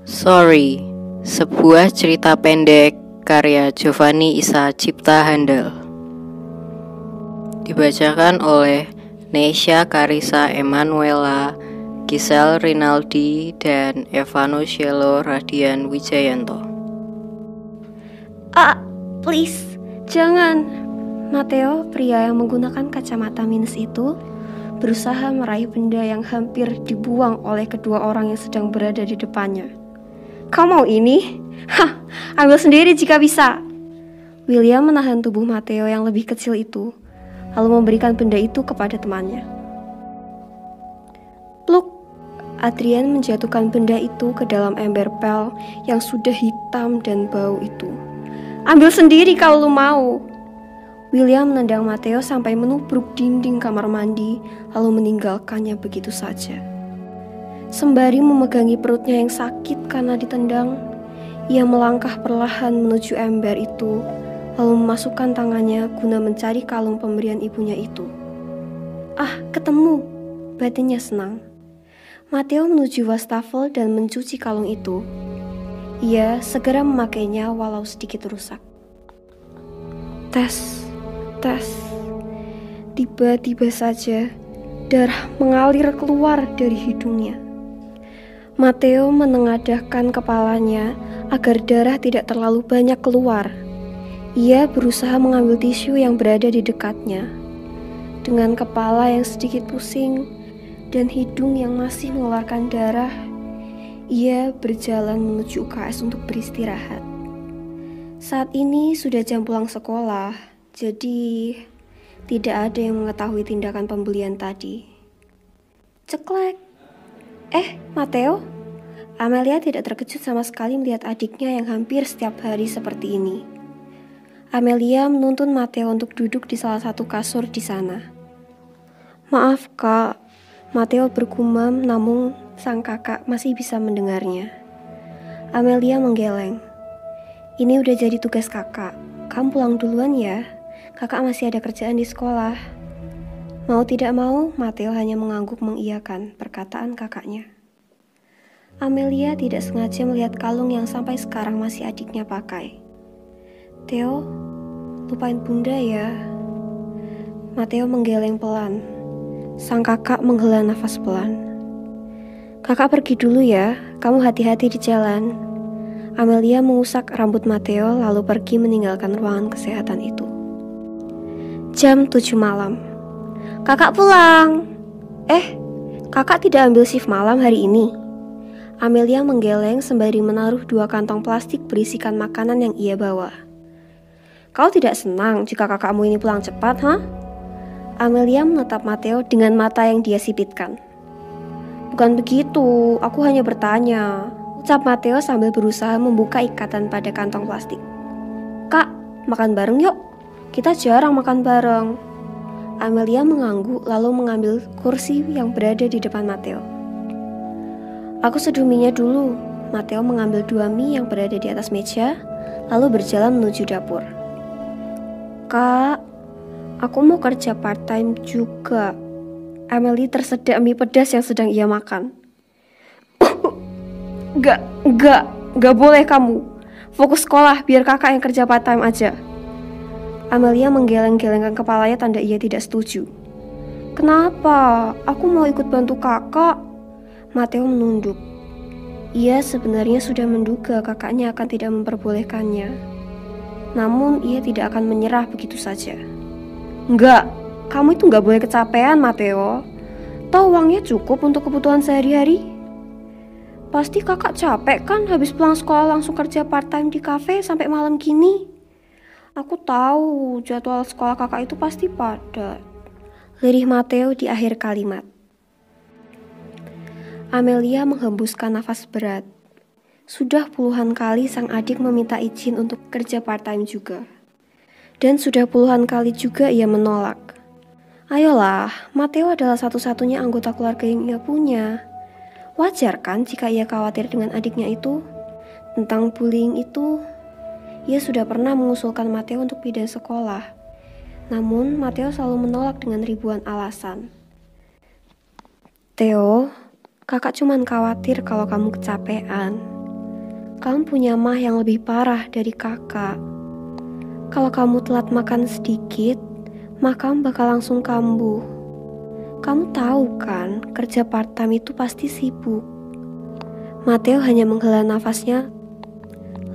Sorry, sebuah cerita pendek karya Giovanni Isa Cipta Handel. Dibacakan oleh Neysha Karissa Emanuela, Giselle Rinaldi, dan Evanocielo Radian Wijayanto. Please, jangan. Matteo, pria yang menggunakan kacamata minus itu, berusaha meraih benda yang hampir dibuang oleh kedua orang yang sedang berada di depannya. Kau mau ini? Ambil sendiri jika bisa. William menahan tubuh Matteo yang lebih kecil itu, lalu memberikan benda itu kepada temannya. Pluk! Adrian menjatuhkan benda itu ke dalam ember pel yang sudah hitam dan bau itu. Ambil sendiri kalau lu mau. William menendang Matteo sampai menubruk dinding kamar mandi, lalu meninggalkannya begitu saja. Sembari memegangi perutnya yang sakit karena ditendang, ia melangkah perlahan menuju ember itu, lalu memasukkan tangannya guna mencari kalung pemberian ibunya itu. Ketemu! Batinnya senang. Matteo menuju wastafel dan mencuci kalung itu. Ia segera memakainya walau sedikit rusak. Tes. Tiba-tiba saja, darah mengalir keluar dari hidungnya. Matteo menengadahkan kepalanya agar darah tidak terlalu banyak keluar. Ia berusaha mengambil tisu yang berada di dekatnya. Dengan kepala yang sedikit pusing dan hidung yang masih mengeluarkan darah, ia berjalan menuju UKS untuk beristirahat. Saat ini sudah jam pulang sekolah, jadi tidak ada yang mengetahui tindakan pembelian tadi. Ceklek. Matteo? Amelia tidak terkejut sama sekali melihat adiknya yang hampir setiap hari seperti ini. Amelia menuntun Matteo untuk duduk di salah satu kasur di sana. Maaf, Kak. Matteo bergumam, namun sang kakak masih bisa mendengarnya. Amelia menggeleng. Ini udah jadi tugas kakak. Kamu pulang duluan ya. Kakak masih ada kerjaan di sekolah. Mau tidak mau, Matteo hanya mengangguk mengiyakan perkataan kakaknya. Amelia tidak sengaja melihat kalung yang sampai sekarang masih adiknya pakai. Theo, lupain bunda ya. Matteo menggeleng pelan. Sang kakak menghela nafas pelan. Kakak pergi dulu ya, kamu hati-hati di jalan. Amelia mengusap rambut Matteo lalu pergi meninggalkan ruangan kesehatan itu. Jam 7 malam. Kakak pulang. Kakak tidak ambil shift malam hari ini. Amelia menggeleng sembari menaruh 2 kantong plastik berisikan makanan yang ia bawa. Kau tidak senang jika kakakmu ini pulang cepat, Amelia menatap Matteo dengan mata yang dia sipitkan. Bukan begitu, aku hanya bertanya, ucap Matteo sambil berusaha membuka ikatan pada kantong plastik. Kak, makan bareng yuk. Kita jarang makan bareng. Amelia mengangguk lalu mengambil kursi yang berada di depan Matteo. Aku seduh mie-nya dulu. Matteo mengambil 2 mie yang berada di atas meja, lalu berjalan menuju dapur. Kak, aku mau kerja part-time juga. Emily tersedak mie pedas yang sedang ia makan. Enggak boleh kamu. Fokus sekolah biar kakak yang kerja part-time aja. Amelia menggeleng-gelengkan kepalanya tanda ia tidak setuju. Kenapa? Aku mau ikut bantu kakak. Matteo menunduk. Ia sebenarnya sudah menduga kakaknya akan tidak memperbolehkannya. Namun ia tidak akan menyerah begitu saja. Enggak, kamu itu enggak boleh kecapean, Matteo. Toh uangnya cukup untuk kebutuhan sehari-hari. Pasti kakak capek kan habis pulang sekolah langsung kerja part-time di kafe sampai malam gini. Aku tahu jadwal sekolah kakak itu pasti padat. Lirih Matteo di akhir kalimat. Amelia menghembuskan nafas berat. Sudah puluhan kali sang adik meminta izin untuk kerja part-time juga. Dan sudah puluhan kali juga ia menolak. Ayolah, Matteo adalah satu-satunya anggota keluarga yang ia punya. Wajar kan jika ia khawatir dengan adiknya itu? Tentang bullying itu, ia sudah pernah mengusulkan Matteo untuk pindah sekolah. Namun, Matteo selalu menolak dengan ribuan alasan. Theo, kakak cuman khawatir kalau kamu kecapean. kamu punya mah yang lebih parah dari kakak. Kalau kamu telat makan sedikit, mah kamu bakal langsung kambuh. Kamu tahu kan, kerja part-time itu pasti sibuk. Mateo hanya menghela nafasnya.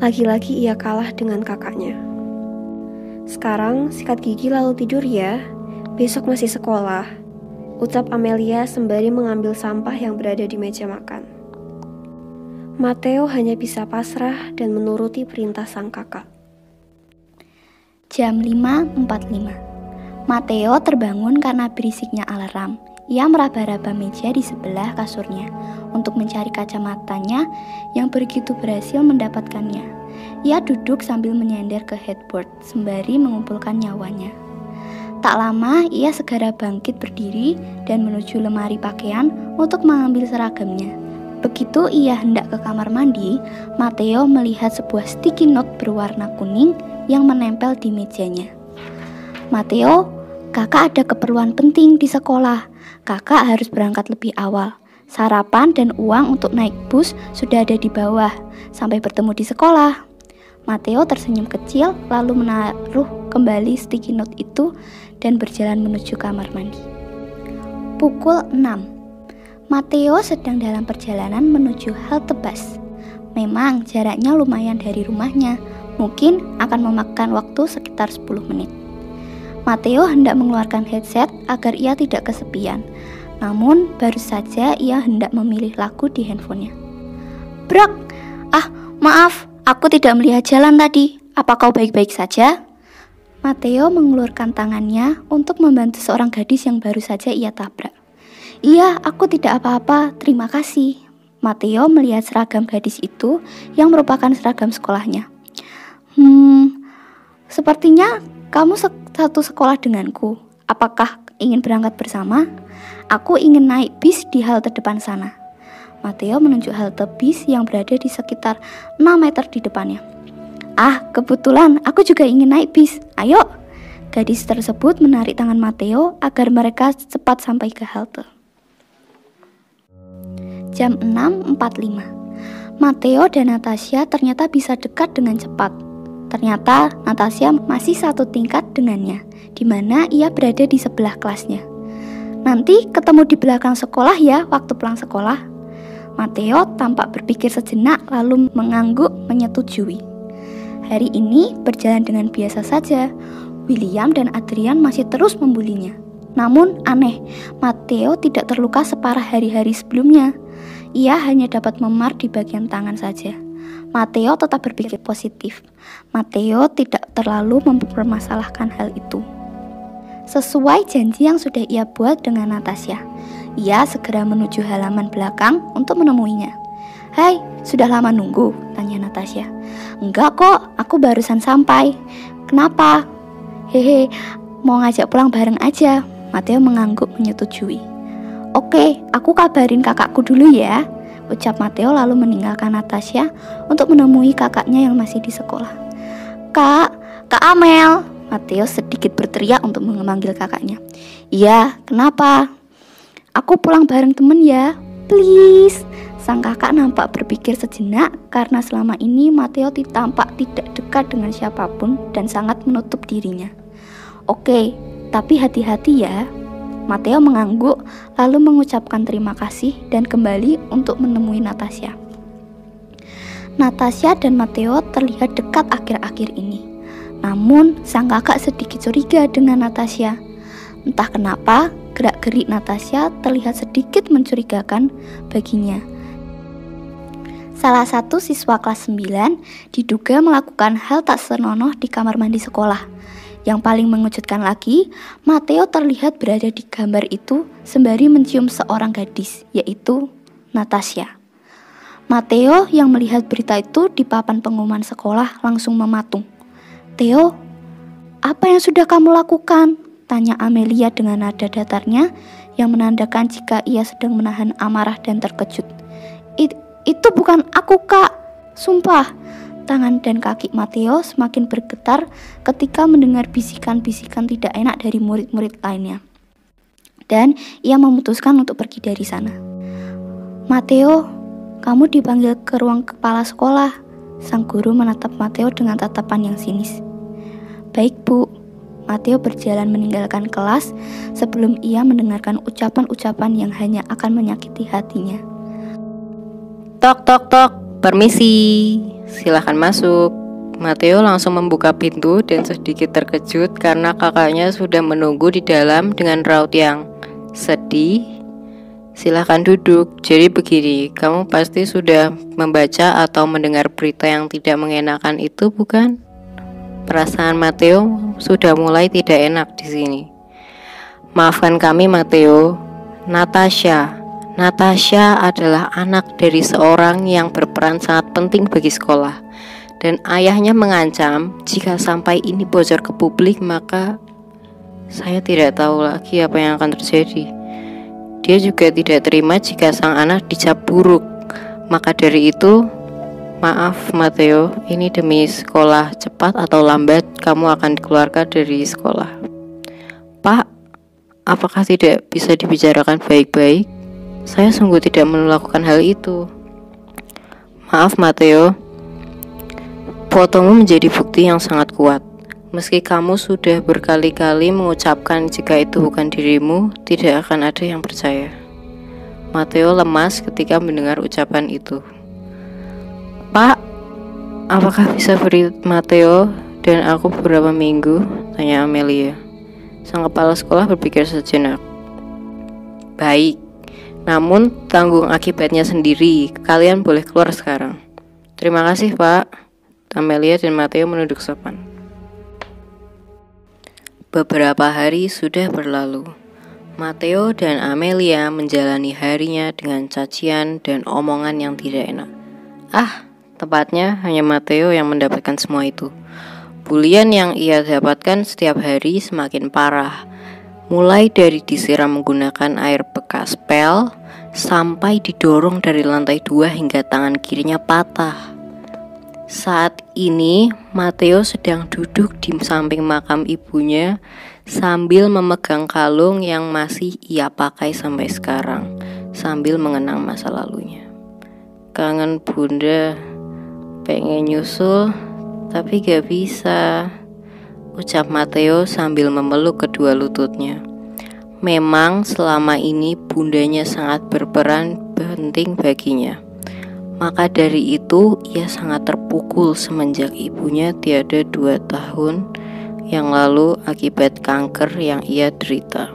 Lagi-lagi ia kalah dengan kakaknya. Sekarang sikat gigi lalu tidur ya. Besok masih sekolah, ucap Amelia sembari mengambil sampah yang berada di meja makan. Mateo hanya bisa pasrah dan menuruti perintah sang kakak. Jam 5.45. Mateo terbangun karena berisiknya alarm. Ia meraba-raba meja di sebelah kasurnya untuk mencari kacamatanya yang begitu berhasil mendapatkannya. Ia duduk sambil menyender ke headboard sembari mengumpulkan nyawanya. Tak lama, ia segera bangkit berdiri dan menuju lemari pakaian untuk mengambil seragamnya. Begitu ia hendak ke kamar mandi, Mateo melihat sebuah sticky note berwarna kuning yang menempel di mejanya. "Mateo, kakak ada keperluan penting di sekolah. Kakak harus berangkat lebih awal. Sarapan dan uang untuk naik bus sudah ada di bawah. Sampai bertemu di sekolah." Mateo tersenyum kecil lalu menaruh kembali sticky note itu dan berjalan menuju kamar mandi. Pukul 6. Mateo sedang dalam perjalanan menuju halte bus. Memang jaraknya lumayan dari rumahnya, mungkin akan memakan waktu sekitar 10 menit. Mateo hendak mengeluarkan headset agar ia tidak kesepian. Namun baru saja ia hendak memilih lagu di handphonenya. "Brak! Maaf, aku tidak melihat jalan tadi. Apa kau baik-baik saja?" Mateo mengulurkan tangannya untuk membantu seorang gadis yang baru saja ia tabrak. "Iya, aku tidak apa-apa, terima kasih." Mateo melihat seragam gadis itu yang merupakan seragam sekolahnya. Sepertinya kamu satu sekolah denganku. Apakah ingin berangkat bersama? Aku ingin naik bis di halte depan sana." Mateo menunjuk halte bis yang berada di sekitar 6 meter di depannya. Kebetulan aku juga ingin naik bis. Ayo." Gadis tersebut menarik tangan Mateo agar mereka cepat sampai ke halte. Jam 6.45. Mateo dan Natasha ternyata bisa dekat dengan cepat. Ternyata Natasha masih satu tingkat dengannya, di mana ia berada di sebelah kelasnya. "Nanti ketemu di belakang sekolah ya waktu pulang sekolah." Mateo tampak berpikir sejenak lalu mengangguk menyetujui. Hari ini berjalan dengan biasa saja. William dan Adrian masih terus membulinya. Namun aneh, Mateo tidak terluka separah hari-hari sebelumnya. Ia hanya dapat memar di bagian tangan saja. Mateo tetap berpikir positif. Mateo tidak terlalu mempermasalahkan hal itu. Sesuai janji yang sudah ia buat dengan Natasha, ia segera menuju halaman belakang untuk menemuinya. "Hai, sudah lama nunggu?" tanya Natasha. "Enggak kok, aku barusan sampai." "Kenapa?" "Hehe, mau ngajak pulang bareng aja." Mateo mengangguk menyetujui. "Oke, aku kabarin kakakku dulu ya," ucap Mateo lalu meninggalkan Natasha untuk menemui kakaknya yang masih di sekolah. Kak Amel." Mateo sedikit berteriak untuk memanggil kakaknya. "Iya, kenapa?" "Aku pulang bareng temen ya, please." Sang kakak nampak berpikir sejenak karena selama ini Mateo tampak tidak dekat dengan siapapun dan sangat menutup dirinya. "Oke, tapi hati-hati ya." Mateo mengangguk lalu mengucapkan terima kasih dan kembali untuk menemui Natasha. Natasha dan Mateo terlihat dekat akhir-akhir ini. Namun sang kakak sedikit curiga dengan Natasha. Entah kenapa gerak-gerik Natasha terlihat sedikit mencurigakan baginya. Salah satu siswa kelas 9 diduga melakukan hal tak senonoh di kamar mandi sekolah. Yang paling mengejutkan lagi, Mateo terlihat berada di gambar itu sembari mencium seorang gadis, yaitu Natasha. Mateo yang melihat berita itu di papan pengumuman sekolah langsung mematung. "Theo, apa yang sudah kamu lakukan?" tanya Amelia dengan nada datarnya yang menandakan jika ia sedang menahan amarah dan terkejut. Itu bukan aku, Kak. Sumpah." Tangan dan kaki Mateo semakin bergetar ketika mendengar bisikan-bisikan tidak enak dari murid-murid lainnya. Dan ia memutuskan untuk pergi dari sana. "Mateo, kamu dipanggil ke ruang kepala sekolah," Sang guru menatap Mateo dengan tatapan yang sinis. "Baik, Bu." Mateo berjalan meninggalkan kelas sebelum ia mendengarkan ucapan-ucapan yang hanya akan menyakiti hatinya. Tok tok tok, permisi, silahkan masuk. Mateo langsung membuka pintu dan sedikit terkejut karena kakaknya sudah menunggu di dalam dengan raut yang sedih. Silahkan duduk. Jadi begini, kamu pasti sudah membaca atau mendengar berita yang tidak mengenakan itu, bukan? Perasaan Mateo sudah mulai tidak enak di sini. Maafkan kami, Mateo. Natasha adalah anak dari seorang yang berperan sangat penting bagi sekolah. Dan ayahnya mengancam jika sampai ini bocor ke publik, maka saya tidak tahu lagi apa yang akan terjadi. Dia juga tidak terima jika sang anak dicap buruk. Maka dari itu, maaf Mateo, ini demi sekolah, cepat atau lambat kamu akan dikeluarkan dari sekolah. Pak, apakah tidak bisa dibicarakan baik-baik? Saya sungguh tidak melakukan hal itu. Maaf Mateo, fotomu menjadi bukti yang sangat kuat. Meski kamu sudah berkali-kali mengucapkan jika itu bukan dirimu, tidak akan ada yang percaya. Mateo lemas ketika mendengar ucapan itu. Pak, apakah bisa beri Mateo dan aku beberapa minggu? Tanya Amelia. Sang kepala sekolah berpikir sejenak. Baik, namun tanggung akibatnya sendiri. Kalian boleh keluar sekarang. Terima kasih, Pak. Amelia dan Mateo menunduk sopan. Beberapa hari sudah berlalu. Mateo dan Amelia menjalani harinya dengan cacian dan omongan yang tidak enak. Tepatnya hanya Mateo yang mendapatkan semua itu. Bulian yang ia dapatkan setiap hari semakin parah. Mulai dari disiram menggunakan air bekas pel, sampai didorong dari lantai 2 hingga tangan kirinya patah. Saat ini Mateo sedang duduk di samping makam ibunya sambil memegang kalung yang masih ia pakai sampai sekarang, sambil mengenang masa lalunya. Kangen bunda, pengen nyusul tapi gak bisa, ucap Mateo sambil memeluk kedua lututnya. Memang selama ini bundanya sangat berperan penting baginya. Maka dari itu ia sangat terpukul semenjak ibunya tiada 2 tahun yang lalu akibat kanker yang ia derita.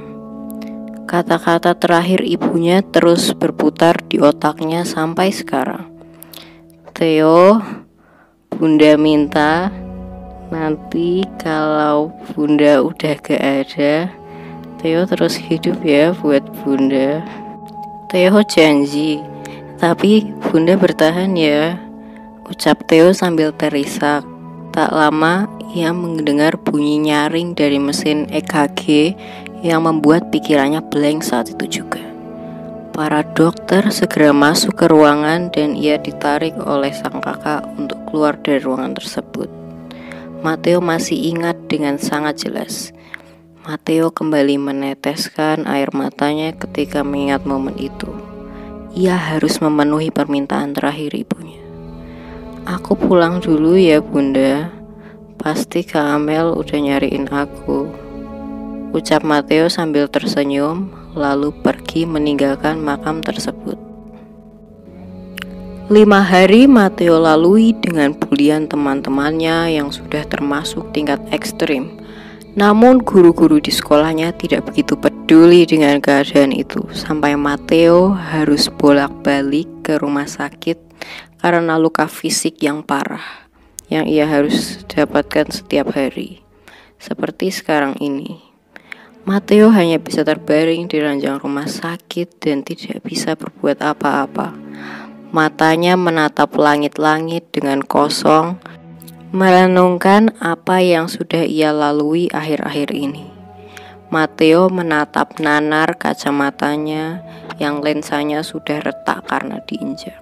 Kata-kata terakhir ibunya terus berputar di otaknya sampai sekarang. Theo, bunda minta nanti kalau bunda udah gak ada, Theo terus hidup ya buat bunda. Theo janji. Tapi bunda bertahan ya, ucap Theo sambil terisak. Tak lama ia mendengar bunyi nyaring dari mesin EKG yang membuat pikirannya blank saat itu juga. Para dokter segera masuk ke ruangan dan ia ditarik oleh sang kakak untuk keluar dari ruangan tersebut. Mateo masih ingat dengan sangat jelas. Mateo kembali meneteskan air matanya ketika mengingat momen itu. Ia harus memenuhi permintaan terakhir ibunya. Aku pulang dulu ya bunda, pasti Kak Amel udah nyariin aku, ucap Mateo sambil tersenyum lalu pergi meninggalkan makam tersebut. 5 hari Mateo lalui dengan bulian teman-temannya yang sudah termasuk tingkat ekstrim. Namun guru-guru di sekolahnya tidak begitu peduli dengan keadaan itu, sampai Mateo harus bolak-balik ke rumah sakit karena luka fisik yang parah yang ia harus dapatkan setiap hari. Seperti sekarang ini, Mateo hanya bisa terbaring di ranjang rumah sakit dan tidak bisa berbuat apa-apa. Matanya menatap langit-langit dengan kosong, merenungkan apa yang sudah ia lalui akhir-akhir ini. Mateo menatap nanar kacamatanya yang lensanya sudah retak karena diinjak.